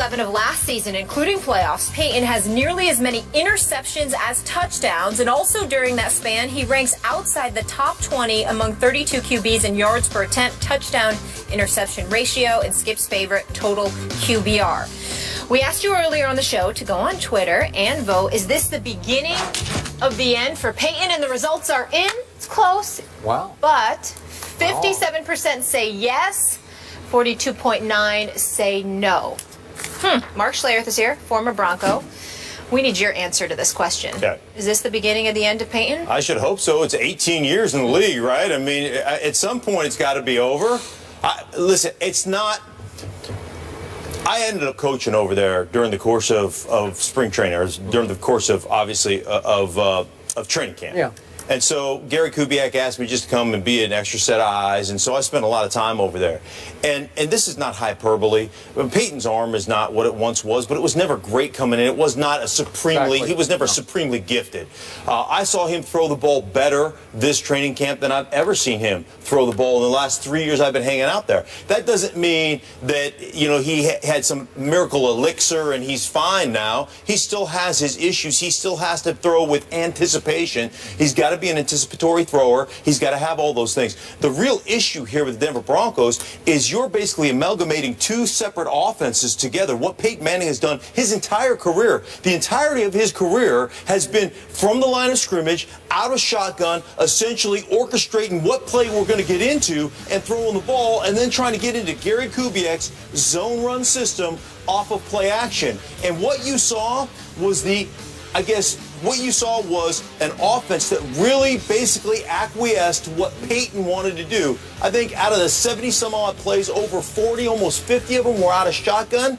11 of last season, including playoffs, Peyton has nearly as many interceptions as touchdowns, and also during that span, he ranks outside the top 20 among 32 QBs in yards per attempt, touchdown interception ratio, and Skip's favorite, total QBR. We asked you earlier on the show to go on Twitter and vote. Is this the beginning of the end for Peyton? And the results are in. It's close. Wow. But 57% say yes. 42.9 say no. Mark Schlereth is here, former Bronco. We need your answer to this question. Okay. Is this the beginning of the end of Peyton? I should hope so. It's 18 years in the league, right? I mean, at some point it's got to be over. Listen, it's not. I ended up coaching over there during the course of spring training, or during the course of, obviously, of training camp. Yeah. And so Gary Kubiak asked me just to come and be an extra set of eyes, and so I spent a lot of time over there. And this is not hyperbole. Peyton's arm is not what it once was, but it was never great coming in. It was not a supremely, he was never supremely gifted. I saw him throw the ball better this training camp than I've ever seen him throw the ball in the last 3 years I've been hanging out there. That doesn't mean that, you know, he had some miracle elixir and he's fine now. He still has his issues. He still has to throw with anticipation. He's got to be an anticipatory thrower. He's got to have all those things. The real issue here with the Denver Broncos is you're basically amalgamating two separate offenses together. What Peyton Manning has done his entire career, the entirety of his career has been from the line of scrimmage, out of shotgun, essentially orchestrating what play we're going to get into and throwing the ball, and then trying to get into Gary Kubiak's zone run system off of play action. And what you saw was what you saw was an offense that really basically acquiesced to what Peyton wanted to do. I think out of the 70-some-odd plays, over 40, almost 50 of them were out of shotgun.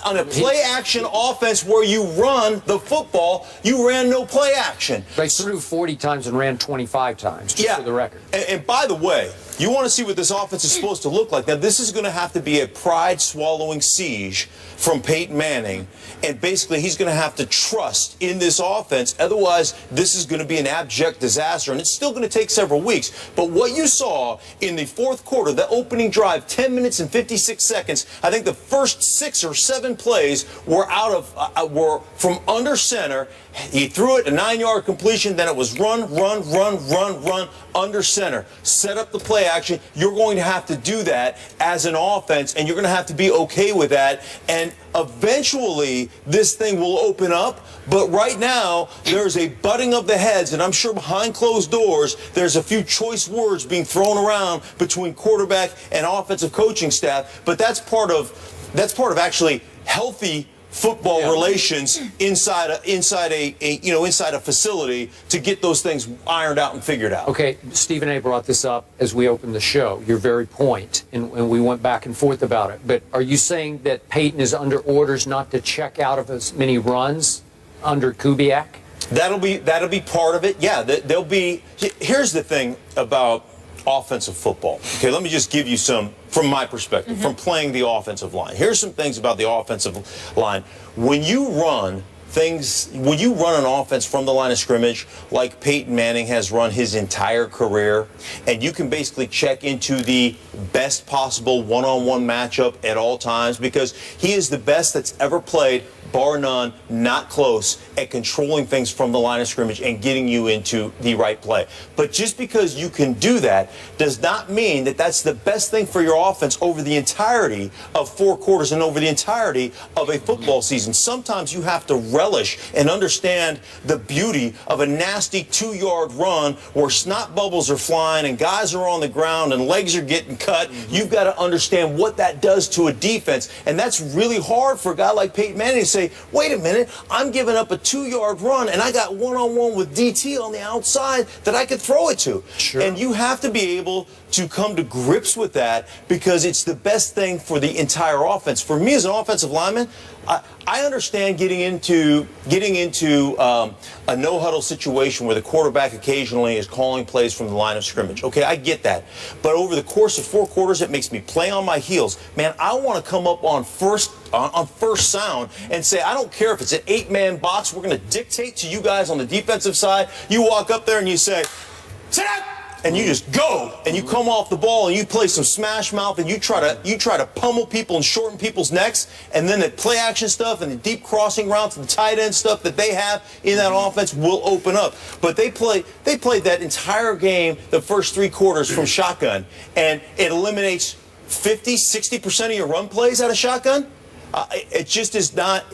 On a play-action offense where you run the football, you ran no play action. They threw 40 times and ran 25 times, just for the record. And by the way, you want to see what this offense is supposed to look like. Now, this is going to have to be a pride-swallowing siege from Peyton Manning, and basically he's going to have to trust in this offense. Otherwise, this is going to be an abject disaster, and it's still going to take several weeks. But what you saw in the fourth quarter, the opening drive, 10 minutes and 56 seconds, I think the first 6 or 7 plays were were from under center. He threw it a 9-yard completion, then it was run, under center. Set up the play action. You're going to have to do that as an offense, and you're going to have to be okay with that. And eventually, this thing will open up. But right now, there's a butting of the heads, and I'm sure behind closed doors, there's a few choice words being thrown around between quarterback and offensive coaching staff. But that's part of actually healthy football relations inside a facility to get those things ironed out and figured out. Okay, Stephen A. brought this up as we opened the show, your very point, and we went back and forth about it. But are you saying that Peyton is under orders not to check out of as many runs under Kubiak? That'll be part of it. Yeah, there'll be. Here's the thing about offensive football. Okay, let me just give you some from my perspective, from playing the offensive line. Here's some things about the offensive line. When you run an offense from the line of scrimmage like Peyton Manning has run his entire career, and you can basically check into the best possible one-on-one matchup at all times, because he is the best that's ever played, bar none, not close, at controlling things from the line of scrimmage and getting you into the right play. But just because you can do that does not mean that that's the best thing for your offense over the entirety of 4 quarters and over the entirety of a football season. Sometimes you have to relish and understand the beauty of a nasty 2-yard run where snot bubbles are flying and guys are on the ground and legs are getting cut. You've got to understand what that does to a defense, and that's really hard for a guy like Peyton Manning to say, wait a minute, I'm giving up a 2-yard run and I got one-on-one with DT on the outside that I could throw it to. Sure. And you have to be able to come to grips with that, because it's the best thing for the entire offense. For me as an offensive lineman, I understand getting into a no-huddle situation where the quarterback occasionally is calling plays from the line of scrimmage. Okay, I get that. But over the course of 4 quarters, it makes me play on my heels. Man, I want to come up on first sound and say, I don't care if it's an 8-man box. We're going to dictate to you guys on the defensive side. You walk up there and you say, sit down. and you just go, and you come off the ball, and you play some smash mouth, and you try to pummel people and shorten people's necks, and then the play action stuff and the deep crossing routes and the tight end stuff that they have in that offense will open up. But they played that entire game, the first 3 quarters from shotgun, and it eliminates 50-60% of your run plays out of shotgun. It just is not.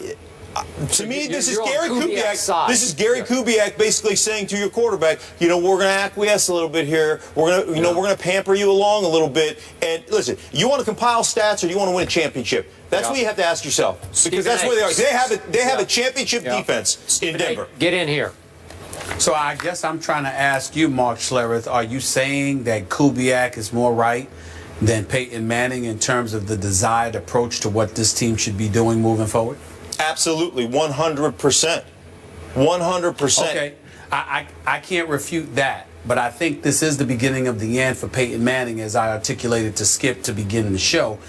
To me, this is Gary Kubiak. This is Gary Kubiak basically saying to your quarterback, you know, we're going to acquiesce a little bit here. We're going to, we're going to pamper you along a little bit. And listen, you want to compile stats or do you want to win a championship? That's what you have to ask yourself, because that's where they are. They have a championship defense in Denver. Get in here. So I guess I'm trying to ask you, Mark Schlereth, are you saying that Kubiak is more right than Peyton Manning in terms of the desired approach to what this team should be doing moving forward? Absolutely, 100%. 100%. Okay, I can't refute that, but I think this is the beginning of the end for Peyton Manning, as I articulated to Skip to begin the show,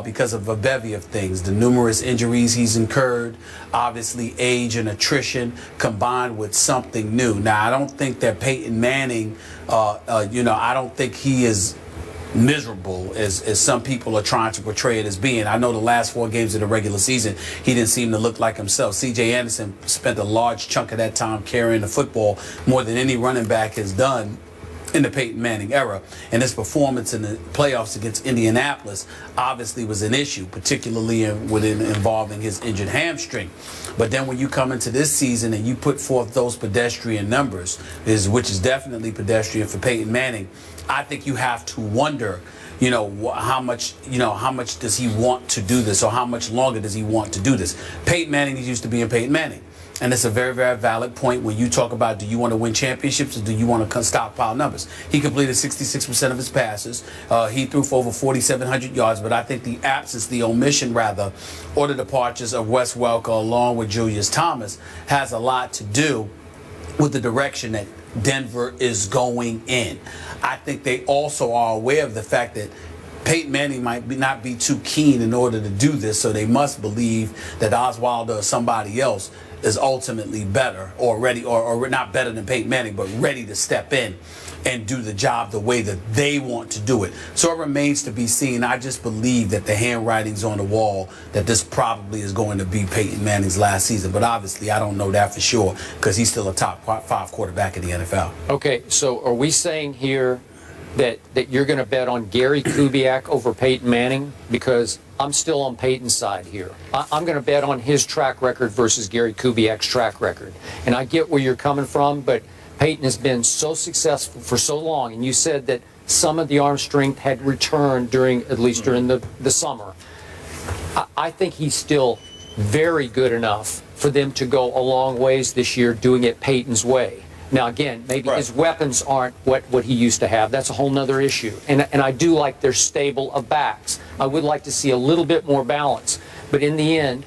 because of a bevy of things. The numerous injuries he's incurred, obviously age and attrition, combined with something new. Now, I don't think that Peyton Manning, I don't think he is miserable as some people are trying to portray it as being. I know the last 4 games of the regular season, he didn't seem to look like himself. C.J. Anderson spent a large chunk of that time carrying the football more than any running back has done in the Peyton Manning era. And his performance in the playoffs against Indianapolis obviously was an issue, particularly involving his injured hamstring. But then when you come into this season and you put forth those pedestrian numbers, which is definitely pedestrian for Peyton Manning, I think you have to wonder, how much does he want to do this, or how much longer does he want to do this? Peyton Manning is used to being Peyton Manning. And it's a very, very valid point when you talk about, do you want to win championships or do you want to stockpile numbers? He completed 66% of his passes. He threw for over 4,700 yards. But I think the omission, or the departures of Wes Welker along with Julius Thomas has a lot to do with the direction that Denver is going in. I think they also are aware of the fact that Peyton Manning might not be too keen in order to do this, so they must believe that Oswaldo or somebody else is ultimately better or ready, or not better than Peyton Manning, but ready to step in and do the job the way that they want to do it. So it remains to be seen. I just believe that the handwriting's on the wall that this probably is going to be Peyton Manning's last season. But obviously, I don't know that for sure because he's still a top 5 quarterback in the NFL. Okay, so are we saying here that you're going to bet on Gary Kubiak over Peyton Manning? Because I'm still on Peyton's side here. I'm going to bet on his track record versus Gary Kubiak's track record. And I get where you're coming from, but Peyton has been so successful for so long, and you said that some of the arm strength had returned during the summer. I think he's still very good enough for them to go a long ways this year doing it Peyton's way. Now, again, maybe his weapons aren't what he used to have. That's a whole nother issue. And I do like their stable of backs. I would like to see a little bit more balance. But in the end,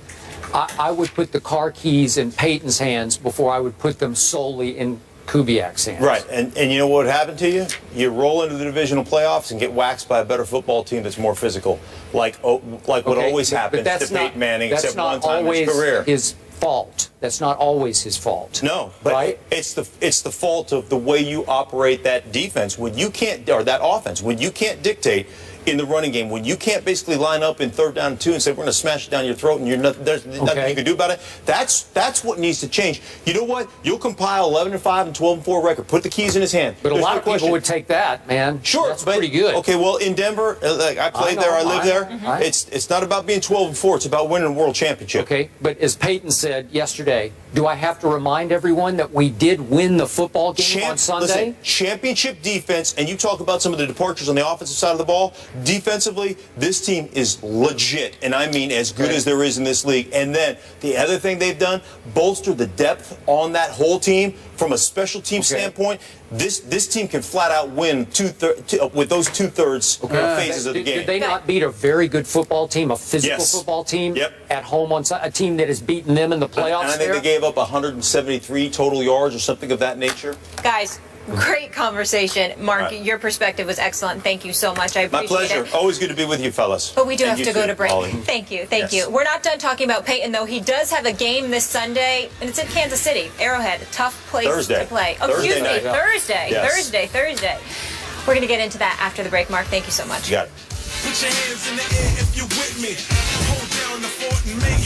I would put the car keys in Peyton's hands before I would put them solely in Kubiak's hands. Right, and you know what would happen to you? You roll into the divisional playoffs and get waxed by a better football team that's more physical, like what always happens to Peyton Manning, except one time in his career. His fault. That's not always his fault. No, but it's the fault of the way you operate that defense when you can't, or that offense, when you can't dictate in the running game, when you can't basically line up in 3rd down and 2 and say we're going to smash it down your throat and there's nothing you can do about it. That's what needs to change. You know what? You'll compile 11-5 and 12-4 record. Put the keys in his hand. But a lot of people would take that, man. Sure, that's pretty good. Okay, well in Denver, I played there, I lived there. It's not about being 12-4. It's about winning a world championship. Okay, but as Peyton said yesterday, do I have to remind everyone that we did win the football game on Sunday? Listen, championship defense, and you talk about some of the departures on the offensive side of the ball. Defensively, this team is legit, and I mean as good as there is in this league. And then the other thing they've done, bolster the depth on that whole team from a special team standpoint. This team can flat out win with those 2/3 phases of the game. Did they not beat a very good football team, a physical football team at home on a team that has beaten them in the playoffs? And I think they gave up 173 total yards or something of that nature. Guys, great conversation. Mark, your perspective was excellent. Thank you so much. I appreciate it. My pleasure. Always good to be with you, fellas. But we do have to go to break. Thank you. Thank you. We're not done talking about Peyton, though. He does have a game this Sunday, and it's in Kansas City. Arrowhead, a tough place to play. Oh, excuse me. Thursday. Thursday. We're going to get into that after the break. Mark, thank you so much. You got it. Put your hands in the air if you're with me. Hold down the fort and make